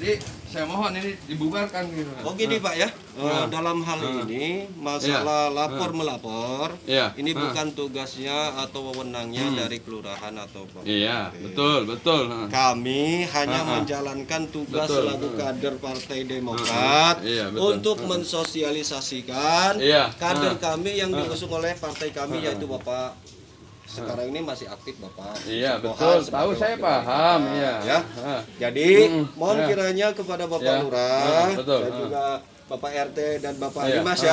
Jadi saya mohon ini dibubarkan gitu. Oh gini Pak ya, dalam hal ini masalah lapor melapor, ini bukan tugasnya atau wewenangnya dari kelurahan atau Bapak. Iya, betul. Kami hanya menjalankan tugas selaku kader Partai Demokrat untuk mensosialisasikan kader kami yang diusung oleh partai kami yaitu Bapak. Sekarang ini masih aktif Bapak. Iya betul, tahu saya paham ya. Jadi mohon kiranya kepada Bapak Lurah dan juga Bapak RT dan Bapak Dimas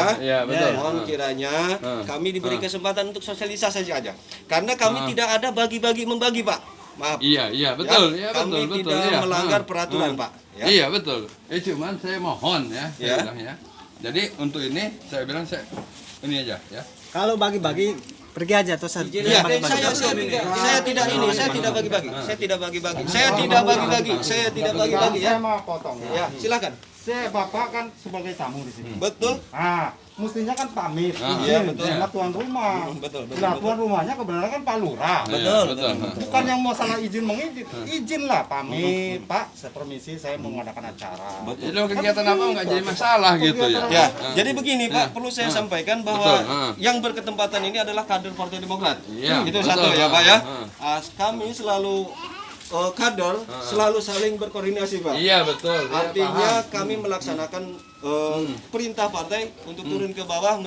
mohon kiranya kami diberi kesempatan untuk sosialisasi saja. Karena kami tidak ada bagi-bagi membagi Pak. Maaf. Iya betul. Kami tidak melanggar peraturan Pak. Iya betul. Cuman saya mohon saya bilang ya. Jadi untuk ini saya bilang ini aja ya. Kalau bagi-bagi pergi aja terus saya tidak bagi-bagi. Saya tidak bagi-bagi ya. Saya mau potong. Ya, silakan. Bapak kan sebagai tamu di sini. Betul. Mestinya kan pamit. Iya, betul. Sama tuan rumah. Betul. Nah, tuan rumahnya kebenaran kan Pak Lurah. Betul. Bukan yang masalah izin mengizin. Izinlah pamit, Pak. Saya permisi, saya mau mengadakan acara. Betul. Jadi kegiatan apa nggak jadi masalah gitu ya. Ya, jadi begini Pak, perlu saya sampaikan bahwa yang berketempatan ini adalah kader Partai Demokrat. Itu satu ya Pak ya. Kami selalu kader selalu saling berkoordinasi Pak. Iya betul. Artinya kami melaksanakan perintah partai untuk turun ke bawah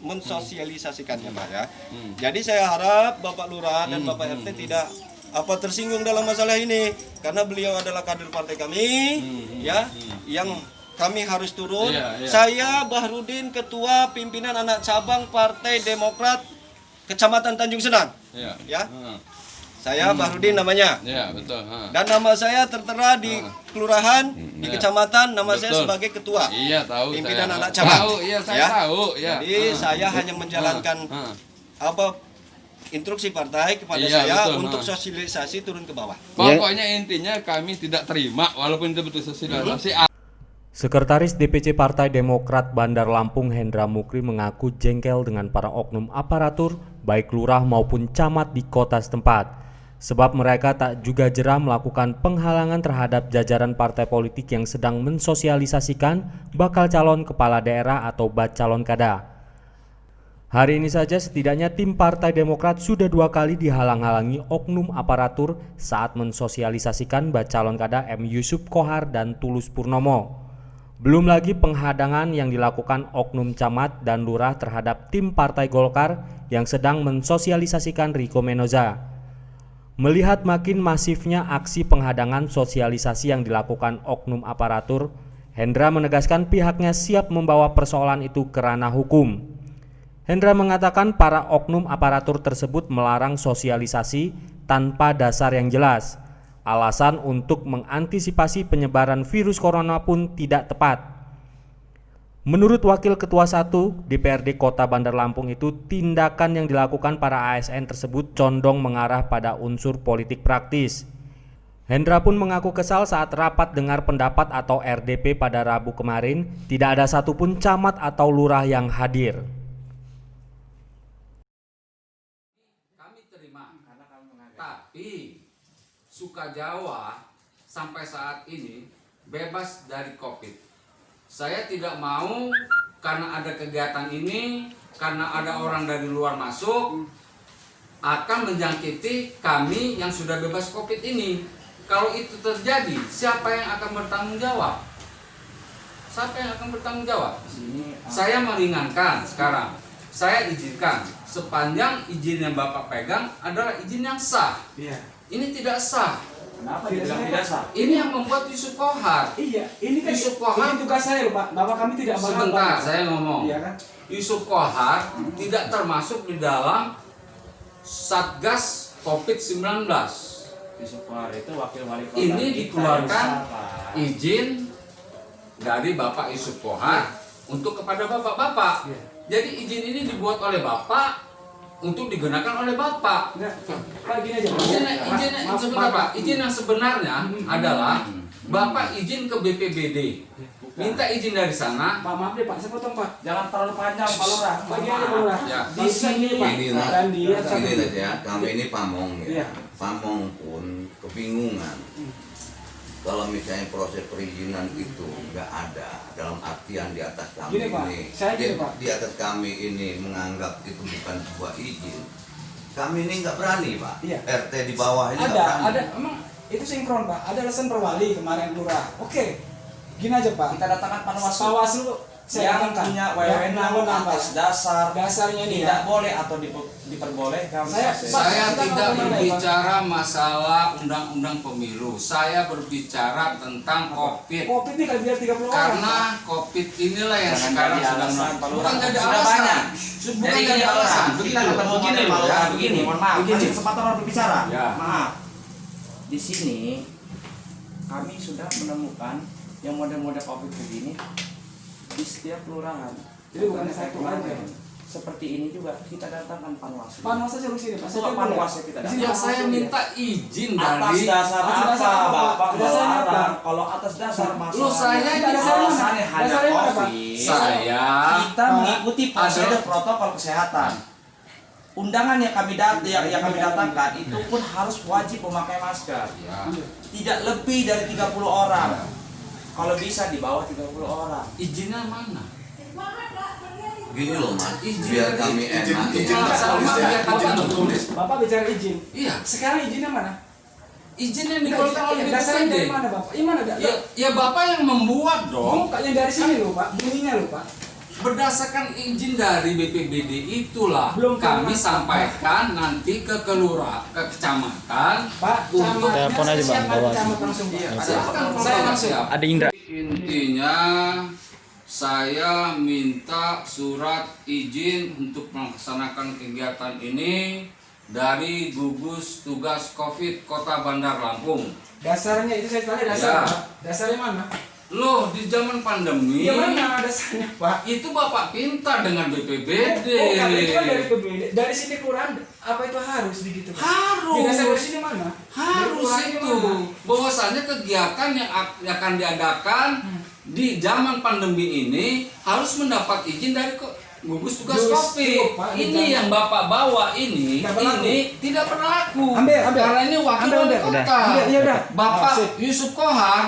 mensosialisasikannya Pak ya. Jadi saya harap Bapak Lurah dan Bapak RT tidak tersinggung dalam masalah ini karena beliau adalah kader partai kami yang kami harus turun. Saya Bahrudin, ketua pimpinan anak cabang Partai Demokrat Kecamatan Tanjung Senang. Saya Bahrudin namanya. Iya, betul. Dan nama saya tertera di kelurahan, di kecamatan, nama saya sebagai ketua. Iya, tahu. Pimpinan anak cabang. Tahu, saya tahu. Jadi saya hanya menjalankan instruksi partai kepada saya untuk sosialisasi turun ke bawah. Pokoknya intinya kami tidak terima walaupun itu betul sosialisasi. Sekretaris DPC Partai Demokrat Bandar Lampung Hendra Mukri mengaku jengkel dengan para oknum aparatur baik lurah maupun camat di kota setempat. Sebab mereka tak juga jera melakukan penghalangan terhadap jajaran partai politik yang sedang mensosialisasikan bakal calon kepala daerah atau calon kada. Hari ini saja setidaknya tim Partai Demokrat sudah 2 kali dihalang-halangi oknum aparatur saat mensosialisasikan calon kada M. Yusuf Kohar dan Tulus Purnomo. Belum lagi penghadangan yang dilakukan oknum camat dan lurah terhadap tim Partai Golkar yang sedang mensosialisasikan Riko Menoza. Melihat makin masifnya aksi penghadangan sosialisasi yang dilakukan oknum aparatur, Hendra menegaskan pihaknya siap membawa persoalan itu ke ranah hukum. Hendra mengatakan para oknum aparatur tersebut melarang sosialisasi tanpa dasar yang jelas. Alasan untuk mengantisipasi penyebaran virus corona pun tidak tepat. Menurut Wakil Ketua 1 DPRD Kota Bandar Lampung itu, tindakan yang dilakukan para ASN tersebut condong mengarah pada unsur politik praktis. Hendra pun mengaku kesal saat rapat dengar pendapat atau RDP pada Rabu kemarin, tidak ada satupun camat atau lurah yang hadir. Kami terima, tapi Sukajawa sampai saat ini bebas dari COVID. Saya tidak mau karena ada kegiatan ini, karena ada orang dari luar masuk, akan menjangkiti kami yang sudah bebas COVID ini. Kalau itu terjadi, siapa yang akan bertanggung jawab? Siapa yang akan bertanggung jawab? Saya meringankan sekarang. Saya izinkan sepanjang izin yang Bapak pegang adalah izin yang sah. Ini tidak sah. Kenapa tidak sah? Ini yang membuat Yusuf Kohar. Iya, ini kan Yusuf Kohar tugas saya Pak. Bapak kami tidak sebentar, saya ngomong. Iya kan? Yusuf Kohar tidak termasuk di dalam Satgas COVID-19. Yusuf Kohar itu wakil wali kota. Ini dikeluarkan izin dari Bapak Yusuf Kohar untuk kepada bapak-bapak. Jadi izin ini dibuat oleh Bapak untuk digunakan oleh Bapak. Izin yang sebenarnya adalah Bapak izin ke BPBD, minta izin dari sana. Pak maaf deh Pak, saya potong Pak. Jangan terlalu panjang Pak Lurah. Bagi aja Pak Lurah. Di sini Pak. Dan dia saja, kami ini pamong ya. Pamong pun kebingungan. kalau misalnya proses perizinan itu nggak ada dalam artian di atas kami Gini, Pak. ini, Saya gini, Pak. di atas kami ini menganggap itu bukan sebuah izin, kami ini nggak berani, Pak. Iya. RT di bawah ini nggak berani. Ada, emang itu sinkron Pak. Ada alasan perwali kemarin lurah. Oke, gini aja Pak. Kita datangkan Panwaslu Bawaslu saya yang datangkan. punya Ya, wewenang Pak. atas dasarnya ini tidak ya. boleh atau diperbolehkan. Saya- Saya Kita tidak ngomong berbicara masalah undang-undang pemilu. Saya berbicara tentang COVID. Covid ini kan biar 30 orang. Karena COVID inilah yang Jangan sekarang jadi sedang alasan, Pak Lurah. bukan jadi Sudah alasan. banyak. Bukan Jadi jadi gini, Pak alasan. Lurah, Begitu kita loh. ketemu Begini Pak loh, Lurah, ya. begini, mohon maaf, Begini. kasih kesempatan orang berbicara. Ya. Maaf. Di sini kami sudah menemukan yang model-model COVID begini di setiap kelurahan. Jadi bukan Kayak satu kemarin. aja. Seperti ini juga kita datangkan Panwaslu. Panwaslu suruh sini Pak. Coba Panwaslu kita Di sini Ya, datang. saya minta izin Atas dari dasar Atas apa, dasar apa? Bapak Dasarnya apa? melarang? Kalau atas dasar masalah saya Tidak ada dasarnya mana? alasannya hanya Dasarnya mana, Pak? COVID. saya Kita mengikuti prosedur Ada- protokol kesehatan. Undangan yang kami datangkan itu pun harus wajib memakai masker. ya, Tidak lebih dari 30 orang. Kalau bisa di bawah 30 orang. izinnya mana? Gini loh, Mas, Izin biar dari- kami enak. Bapak bicara izin. Iya, Sekarang izinnya mana? izin yang dikeluarkan oleh Dasarnya dari BPD. mana Bapak? Ini mana ada? Ya Bapak yang membuat dong. Bukan yang dari sini loh Pak. Bunyinya loh Pak. Berdasarkan izin dari BPBD itulah Belum kami pernah. sampaikan nanti ke kelurahan, ke kecamatan. Pak, Untuk telepon aja Bang. Langsung Pak. Silakan, Saya langsung. Ada Indra. Intinya saya minta surat izin untuk melaksanakan kegiatan ini dari gugus tugas COVID Kota Bandar Lampung. Dasarnya itu saya tanya dasar Ya. Pak. Dasarnya mana? Loh, di zaman pandemi Ya mana dasarnya Pak? itu Bapak pintar dengan BPBD. Bukan, itu kan dari PBD. Dari sini kelurahan apa itu harus begitu? Pak? Harus. Di dasar dari sini mana? Dari Harus kelurahan itu. mana? Bahwasannya kegiatan yang akan diadakan di zaman pandemi ini harus mendapat izin dari gugus tugas Gugus COVID. Pak, Ini jangan. yang Bapak bawa ini, Tidak berlaku. ini tidak berlaku. Ambil. Karena ini wakil Ambil, wali udah. kota. Ambil, ya udah. Bapak Ah, sip. Yusuf Kohar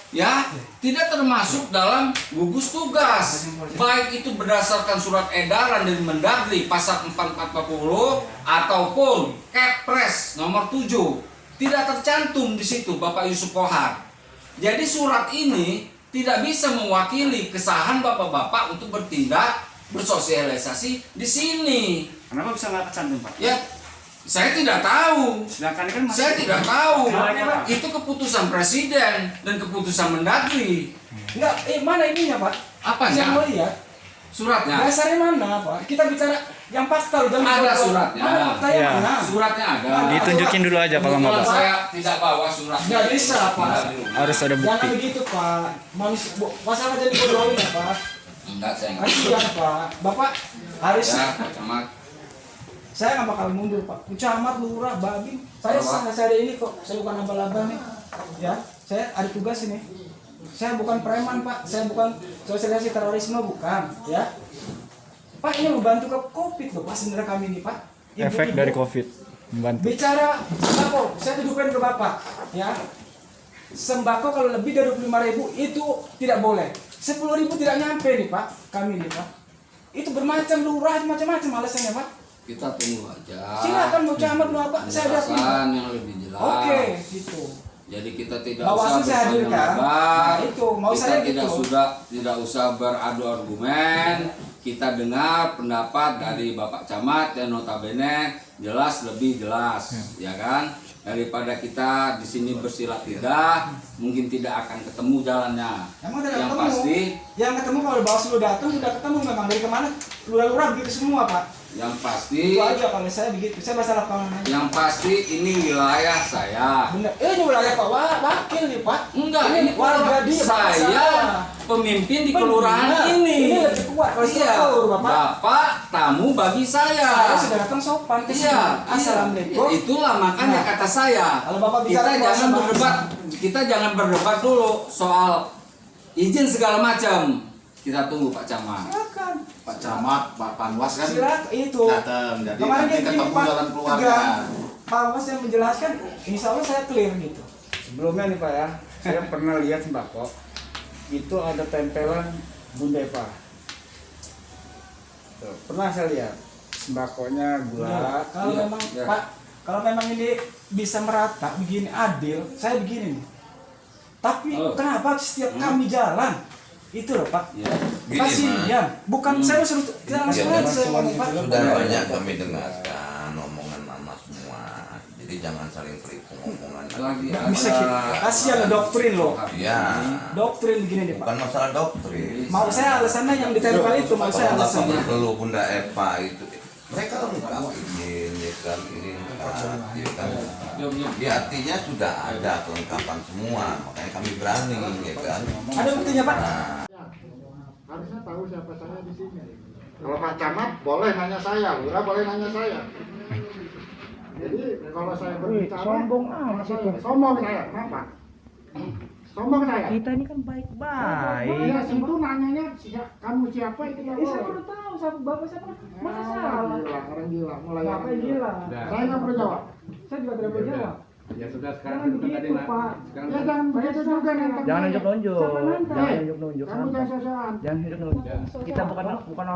ya tidak termasuk dalam gugus tugas, baik itu berdasarkan surat edaran dari Mendagri pasal 4440 ataupun Kepres nomor 7 tidak tercantum di situ Bapak Yusuf Kohar. Jadi surat ini tidak bisa mewakili kesahan bapak-bapak untuk bertindak bersosialisasi di sini. Kenapa bisa nggak kecantum, Pak? Ya, saya tidak tahu. Sedangkan ini kan masih Saya tidak tahu. Kenapa, Pak? Itu keputusan presiden dan keputusan Mendagri. Enggak, mana ininya Pak? Apanya? Saya mau lihat. Suratnya. Dasarnya mana Pak? Kita bicara yang fakta loh. jangan Ada bicara- suratnya. Mana faktanya Ya. mana? Suratnya ada. Ditunjukin dulu aja kalau nggak, Kebetulan Pak. saya tidak bawa suratnya. Nggak bisa, Pak. Harus ada Jangan bukti. begitu Pak. Manusia, masalah jadi bodohin ya Pak. Enggak, saya enggak. Kasihan Pak. Bapak harus. Ya, Pak Camat. Saya nggak bakal mundur Pak. Camat, lurah, babin. Saya Apa? saya ada ini kok. Saya bukan abal-abal nih. Ya, saya ada tugas ini. Saya bukan preman Pak. Saya bukan sosialisasi terorisme bukan. Ya. Pak ini membantu ke COVID loh Pak sebenarnya kami ini Pak. Efek dari COVID membantu. Bicara sembako, saya tunjukkan ke Bapak, ya. Sembako kalau lebih dari 25.000 itu tidak boleh. 10.000 tidak nyampe nih Pak, kami nih Pak. Itu bermacam lurah, macam-macam alasannya Pak. Kita tunggu aja. Silakan mau camat mau apa, saya ada. Penjelasan yang lebih jelas. Oke, gitu. Jadi kita tidak Bawaslu usah saya hadirkan. berpanjang lebar. Nah, itu, mau Kita saya tidak usah beradu argumen. Kita dengar pendapat dari Bapak Camat yang notabene jelas lebih jelas, ya kan? Daripada kita di sini bersilat lidah, mungkin tidak akan ketemu jalannya. Emang udah Yang ketemu? pasti, Yang ketemu kalau Bawaslu datang udah ketemu memang dari kemana? Lurah-lurah begitu semua Pak. yang pasti, Itu aja kalau saya begitu. Saya bahasa lapangan aja. yang pasti ini wilayah saya. Bener. Ini wilayah Pak Wakil nih Pak. Enggak, ini warga dia Bapak saya pemimpin di kelurahan Benar. ini. Ini lebih kuat kalau Iya, struktur, Bapak. Bapak tamu bagi saya. Saya sudah datang sopan ke sini. Iya, Assalamualaikum. Itulah makanya Nah, kata saya. kalau Bapak Kita bicara jangan bahasa berdebat. Kita jangan berdebat dulu soal izin segala macam. Kita tunggu Pak Camat. Silakan. Pak Camat, Pak Panwas kan Silakan itu. datang, jadi Kemarin nanti dia gini, ketemu Pak, jalan keluarga. tegang. Pak Mas yang menjelaskan, insya Allah saya clear gitu. Sebelumnya nih Pak ya, Saya pernah lihat sembako itu ada tempelan Bunda Eva. Tuh, pernah saya lihat sembakonya gula. Kalau memang Pak, kalau memang ini bisa merata begini adil, saya begini nih. Tapi kenapa setiap kami jalan itu loh Pak? Gini, Kasihan. Bukan saya suruh kita langsung aja saya ngomong Pak. Sudah banyak kami dengarkan omongan mama semua. Jadi jangan saling pelipung omongan. Nggak bisa gitu. Kasihan loh doktrin loh. Iya. Doktrin begini nih Pak. Bukan masalah doktrin. Mau saya alasannya yang ditempel itu, mau saya alasannya. Kalau Bunda Eva itu mereka lengkap izin, ya kan, ini lengkap, ya kan. Ya artinya sudah ada kelengkapan semua, makanya kami berani, ya kan. Ada buktinya Pak? Harusnya tahu siapa saya di sini. Kalau Pak Camat boleh nanya saya, Lurah boleh nanya saya. Jadi kalau saya berbicara sombong sombong saya, kenapa? Sombong saya. Kita ini kan baik-baik. Ya situ nanyanya kamu siapa itu nggak boleh. Saya baru tahu siapa bapak siapa. Masa salah? Orang gila, mulai Siapa yang gila? Saya nggak perlu jawab. Saya juga tidak berjawab. Ya sudah sekarang Jangan begitu Pak. Ya jangan begitu juga nantang. Jangan nunjuk-nunjuk. Siapa nantang? Jangan nunjuk-nunjuk. Kamu jangan sosokan. Jangan nunjuk-nunjuk. Kita bukan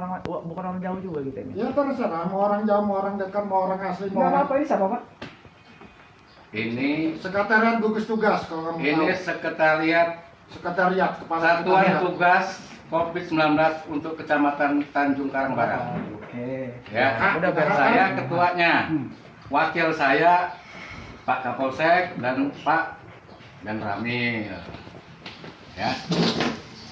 orang jauh juga kita ini. Ya terserah, mau orang jauh, mau orang dekat, mau orang asli, mau Enggak orang. apa-apa ini siapa Pak? Ini Sekretariat gugus tugas kalau kamu ini tahu. Sekretariat kepala Satuan sekretariat. Tugas COVID-19 untuk Kecamatan Tanjung Karangbarat. Oke. Ya, Udah biar saya ketuanya. Wakil saya Pak Kapolsek dan Pak Dan Ramil. Ya.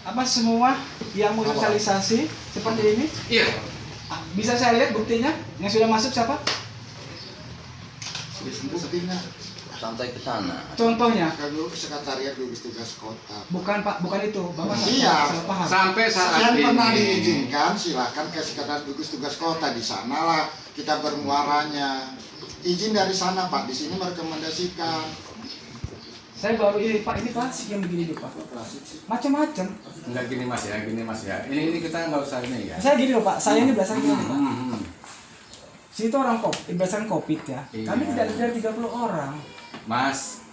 Apa semua yang mau sosialisasi seperti ini? Iya. Bisa saya lihat buktinya? Yang sudah masuk siapa? Buktinya Sampai ke sana. Contohnya? kalau sekretariat gugus tugas kota. Bukan Pak, bukan itu. Bapak Iya. salah paham. Sampai saat Yang ini. pernah diizinkan silakan ke sekretariat gugus tugas kota, di sanalah kita bermuaranya. Izin dari sana Pak, di sini merekomendasikan. Saya baru ini Pak, ini klasik yang begini nih Pak. Macam-macam. Enggak gini Mas ya. Ini kita nggak usah ini ya. Saya gini loh Pak, saya ini berdasarkan gini Pak. Hmm. Situ orang berdasarkan COVID ya. Iya. Kami tidak lebih dari 30 orang. Mas,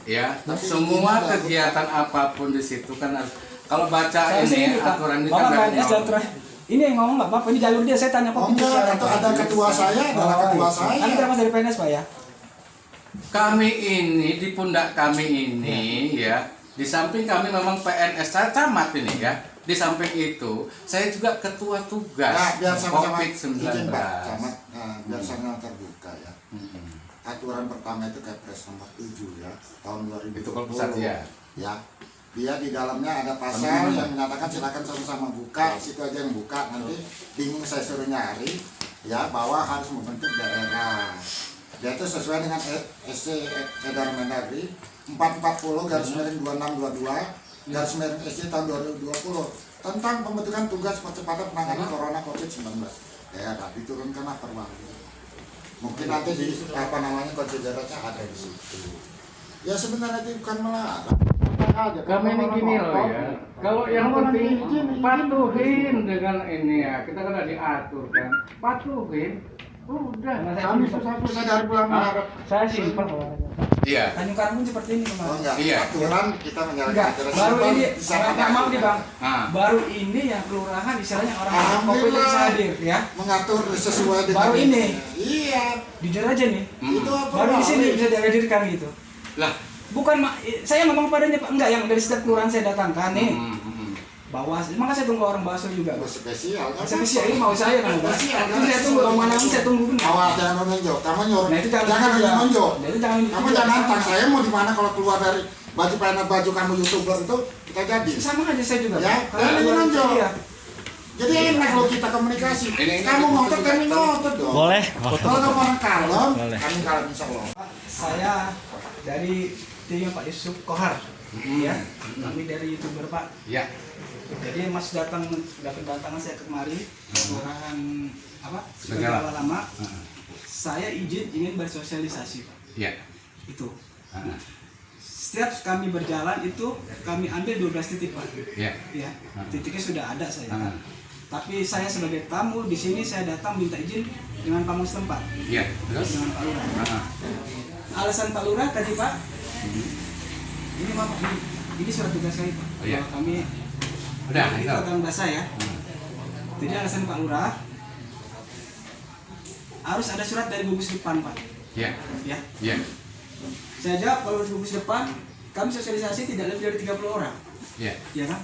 ya, Tapi semua ini kegiatan apapun di situ kan harus kalau baca Saya sih ini ini Pak. aturan ini Bapak kan PNS jalur terakhir. Ini yang ngomong nggak Bapak, ini jalur dia, saya tanya Oh COVID. enggak, ada ketua saya, adalah ketua saya. Kami termasuk dari PNS Pak ya. kami ini di pundak kami ini ya, di samping kami memang PNS saya camat ini ya. Di samping itu saya juga ketua tugas Nah, biar sama-sama COVID-19. izin Pak, Camat, biar sama terbuka ya. Aturan pertama itu Kepres nomor 7 ya, tahun 2020. Itu kalau pusat ya. Ya. Dia di dalamnya ada pasal yang menyatakan silakan sama-sama buka, situ aja yang buka, nanti bingung saya suruh nyari ya, bahwa harus membentuk daerah. Dia itu sesuai dengan SC Edaran Mendagri 440/2622/SC tahun 2020 tentang pembentukan tugas percepatan penanganan corona COVID-19. Daerah diturunkanlah perwali. Mungkin nanti di konsiderasinya ada di situ. Ya sebenarnya itu bukan melarang. Kami ini gini loh ya. Kalau yang penting patuhin dengan ini ya. Kita kan udah diatur kan. Patuhin. Udah. Kami susah-susah dari bulan Maret. Saya simpel. Iya. Tanjung Karang pun seperti ini Oh kemarin. enggak, Iya. aturan kita menyalahkan Enggak, aturan. baru Simpel, ini, bisa nggak mau nih Bang. Ah. Baru ini yang kelurahan istilahnya orang COVID Alhamdulillah. bisa hadir ya. mengatur sesuai dengan Baru ini. Iya. Jujur aja nih. Itu apa? Baru di sini bisa dihadirkan gitu. Lah. Bukan saya ngomong padanya Pak, enggak yang dari setiap kelurahan saya datangkan nih. Bawaslu, makanya saya tunggu orang Bawaslu juga. Spesial. Spesial ini mau saya kan. Ini saya tunggu orang mana pun saya tunggu. Awas jangan menunjuk. Kamu nyuruh. Nah itu jangan menunjuk. Nah itu jangan. Kamu jangan nantang saya mau di mana kalau keluar dari baju PNS baju kamu YouTuber itu kita jadi. Sama aja saya juga. Ya, jangan menunjuk. Jadi enak kalau kita komunikasi. Kamu ngotot kami ngotot dong. Boleh. Kalau kamu orang kalem, kami kalem insya Allah. Saya dari tim Pak Yusuf Kohar. Ya, kami dari YouTuber Pak. Ya. Jadi Mas datang kedatangan saya kemari, kelurahan apa? Segala. Lama. Saya ingin bersosialisasi Pak. Iya. Itu. Setiap kami berjalan itu kami ambil 12 titik Pak. Iya. Ya, titiknya sudah ada saya. Tapi saya sebagai tamu di sini saya datang minta izin dengan pamong setempat. Iya. Terus? Dengan Pak Lurah. Alasan Pak Lurah tadi Pak, Ini Bapak, ini surat tugas kami Pak. Oh, iya. Kami Udah, ini itu. program basah ya. Jadi alasan Pak Lurah harus ada surat dari gugus depan Pak. Iya. Ya. Iya. Saya jawab kalau di gugus depan kami sosialisasi tidak lebih dari 30 orang. Iya. Ya kan?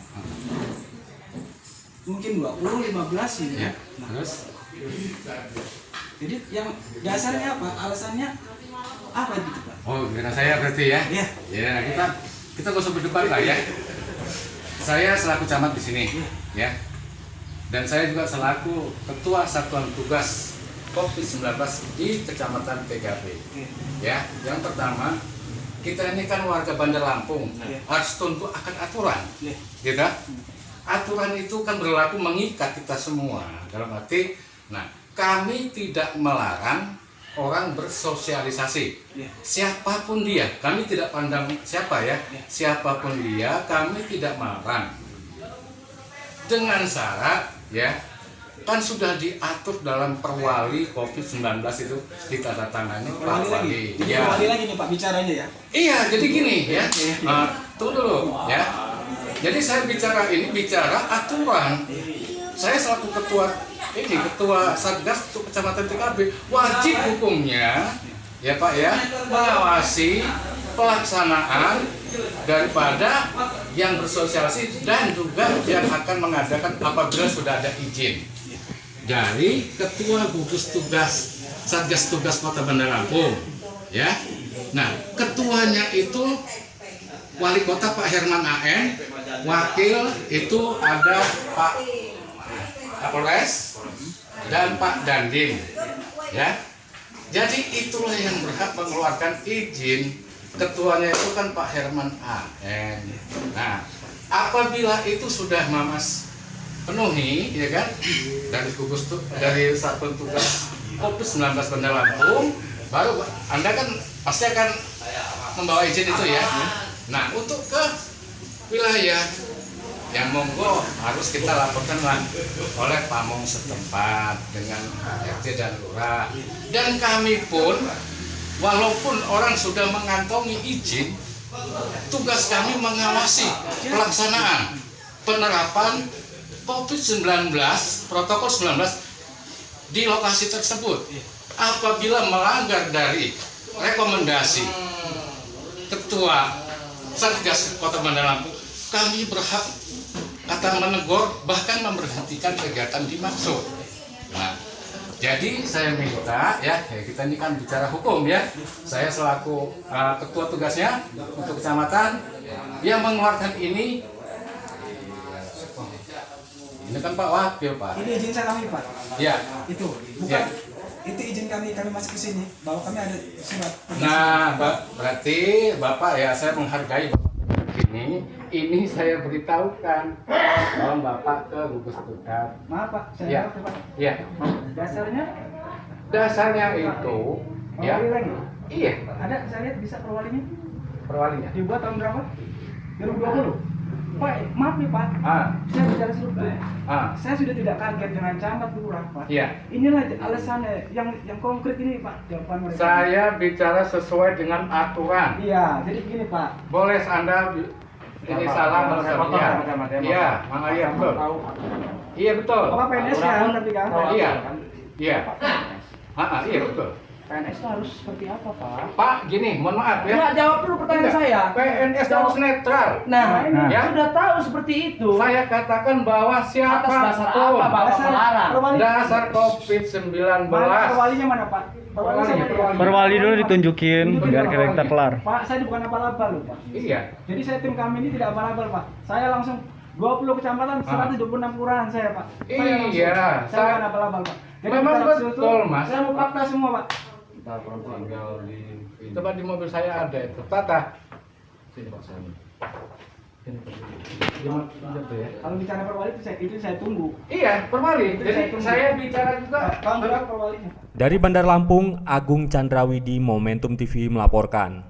Mungkin 20, 15 gitu. Iya. Nah, Terus jadi yang dasarnya apa? Alasannya apa gitu Pak? oh, kira saya berarti ya. Iya. Ya, nah, kita gak usah berdebat lah ya. Saya selaku camat di sini, ya. Dan saya juga selaku ketua satuan tugas COVID-19 di Kecamatan TKP. Ya, yang pertama, kita ini kan warga Bandar Lampung, harus tunduk akan aturan, gitu. Aturan itu kan berlaku mengikat kita semua. Dalam arti, nah, kami tidak melarang orang bersosialisasi. Siapapun dia, kami tidak pandang siapa ya. Siapapun dia, kami tidak melarang. Dengan syarat, ya, kan sudah diatur dalam perwali COVID-19 itu ditandatangani Pak Wali. Jadi Wali lagi nih Pak bicaranya ya. Iya, jadi gini ya. Tunggu dulu ya. Jadi saya bicara aturan. Saya selaku ketua Satgas untuk Kecamatan TKP, wajib hukumnya ya Pak ya mengawasi pelaksanaan daripada yang bersosialisasi dan juga yang akan mengadakan apabila sudah ada izin dari ketua gugus tugas Satgas Tugas Kota Bandar Lampung ya. Nah, ketuanya itu Wali Kota Pak Herman AN, wakil itu ada Pak Kapolres dan Pak Dandim ya. Jadi itulah yang berhak mengeluarkan izin. Ketuanya itu kan Pak Herman AN. Nah, apabila itu sudah Mamas penuhi ya kan dari satuan tugas COVID-19 Bandar Lampung, baru Anda kan pasti akan membawa izin itu ya. Nah, untuk ke wilayah yang monggo harus kita laporkan oleh pamong setempat dengan RT dan lurah. Dan kami pun walaupun orang sudah mengantongi izin, tugas kami mengawasi pelaksanaan penerapan COVID-19, protokol 19 di lokasi tersebut. Apabila melanggar dari rekomendasi Ketua Satgas Kota Bandar Lampung, kami berhak kata menegur bahkan memberhentikan kegiatan dimaksud. Nah, jadi saya minta ya kita ini kan bicara hukum ya. Saya selaku ketua tugasnya untuk kecamatan yang mengeluarkan ini kan Pak Wakil Pak. Ini izin saya kami Pak. Ya. Itu bukan. Ya. Itu izin kami masuk ke sini bahwa kami ada surat. Nah, berarti Bapak ya saya menghargai Bapak ini saya beritahukan bahwa Bapak ke gugus tugas. Maaf Pak, saya Ya. jawab Pak. Iya. Dasarnya itu ya. Perwali lagi? Iya. Ada saya lihat bisa perwalinya. Perwalinya. Dibuat tahun berapa? 2020. Pak, maaf nih Pak. Saya bicara struktur. Saya sudah tidak kaget dengan camat lurah Pak. Iya. Inilah alasannya yang konkret ini Pak jawaban mereka. Saya bicara sesuai dengan aturan. Iya, jadi gini Pak. Boleh Anda ini salah kalau saya. Iya, iya betul. Iya betul. Apa PNS ya tapi kan? Iya. Iya. Iya betul. PNS itu harus seperti apa Pak? Pak, gini, mohon maaf ya. Enggak, jawab dulu pertanyaan saya. PNS harus netral. Nah, ini ya. sudah tahu seperti itu. Saya katakan bahwa siapa Atas dasar apa Bapak melarang? Dasar COVID-19. Perwalinya mana Pak? Perwali dulu ditunjukin biar kita kelar. Pak, saya bukan abal-abal loh Pak. Iya. Jadi saya tim kami ini tidak abal-abal Pak. Saya langsung 20 kecamatan, 126 kelurahan saya Pak. Iya. Saya bukan abal-abal Pak. Jadi memang betul Mas. Saya mau fakta semua Pak. Coba di mobil saya ada itu. Tata. Sini Pak saya. Kalau bicara perwali itu saya tunggu. Iya, perwali. Jadi saya bicara juga tahun berapa perwalinya? Dari Bandar Lampung, Agung Chandrawidi, Momentum TV melaporkan.